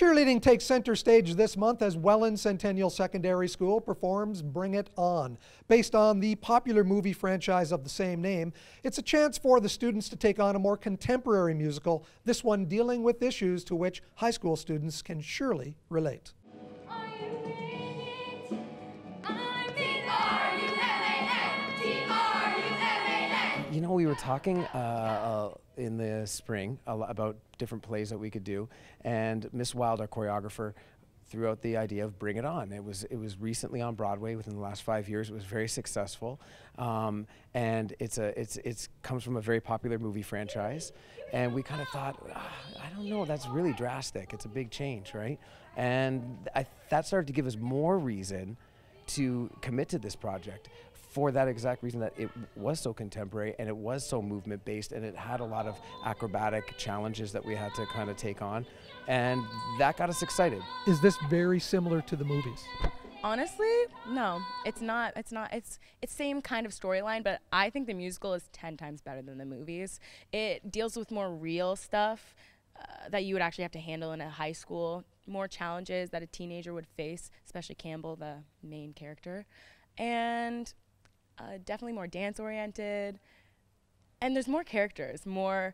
Cheerleading takes center stage this month as Welland Centennial Secondary School performs Bring It On. Based on the popular movie franchise of the same name, it's a chance for the students to take on a more contemporary musical, this one dealing with issues to which high school students can surely relate. You know, we were talking in the spring about different plays that we could do, and Miss Wild, our choreographer, threw out the idea of Bring It On. It was recently on Broadway within the last 5 years. It was very successful, and it comes from a very popular movie franchise. And we kind of thought, I don't know, that's really drastic. It's a big change, right? And that started to give us more reason to commit to this project, for that exact reason, that it was so contemporary and it was so movement based, and it had a lot of acrobatic challenges that we had to kind of take on, and that got us excited. Is this very similar to the movies? Honestly, no, it's not. It's same kind of storyline, but I think the musical is 10 times better than the movies. It deals with more real stuff that you would actually have to handle in a high school, more challenges that a teenager would face, especially Campbell, the main character, and definitely more dance-oriented, and there's more characters, more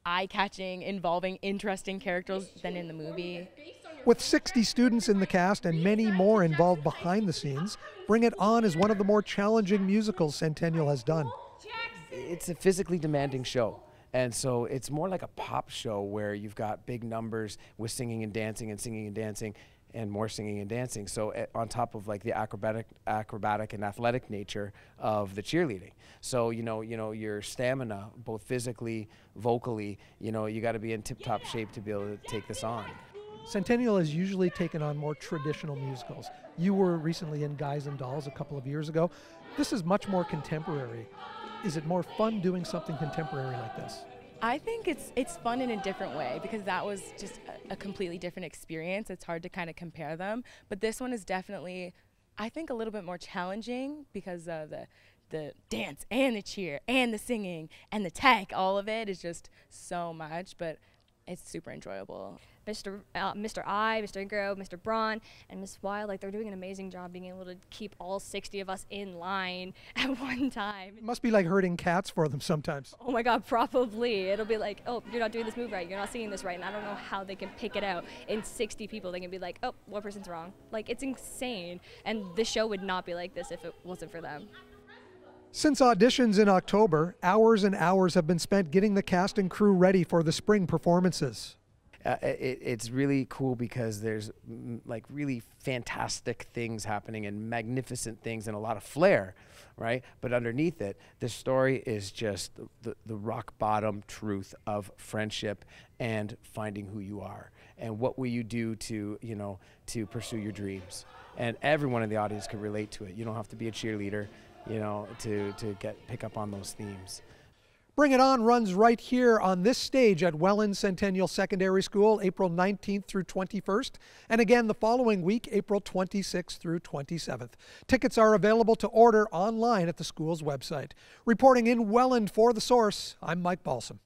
eye-catching, involving, interesting characters than in the movie. With 60 students in the cast and many more involved behind the scenes, Bring It On is one of the more challenging musicals Centennial has done. It's a physically demanding show. And so it's more like a pop show where you've got big numbers with singing and dancing and singing and dancing, and more singing and dancing. So on top of like the acrobatic and athletic nature of the cheerleading. So you know your stamina, both physically, vocally, you got to be in tip-top shape to be able to take this on. Centennial has usually taken on more traditional musicals. You were recently in Guys and Dolls a couple of years ago. This is much more contemporary. Is it more fun doing something contemporary like this? I think it's fun in a different way, because that was just a completely different experience. It's hard to kind of compare them, but this one is definitely, I think, a little bit more challenging because of the dance and the cheer and the singing and the tech. All of it is just so much, but it's super enjoyable. Mr. I, Mr. Ingro, Mr. Braun, and Miss Wild, like, they're doing an amazing job being able to keep all 60 of us in line at one time. It must be like herding cats for them sometimes. Oh my God, probably. It'll be like, oh, you're not doing this move right, you're not singing this right, and I don't know how they can pick it out. In 60 people, they can be like, oh, one person's wrong. Like, it's insane, and the show would not be like this if it wasn't for them. Since auditions in October, hours and hours have been spent getting the cast and crew ready for the spring performances. It's really cool because there's like really fantastic things happening and magnificent things and a lot of flair, right? But underneath it, the story is just the rock bottom truth of friendship and finding who you are and what will you do to pursue your dreams. And everyone in the audience can relate to it. You don't have to be a cheerleader, to pick up on those themes. Bring It On runs right here on this stage at Welland Centennial Secondary School, April 19th through 21st, and again the following week, April 26th through 27th. Tickets are available to order online at the school's website. Reporting in Welland for The Source, I'm Mike Balsam.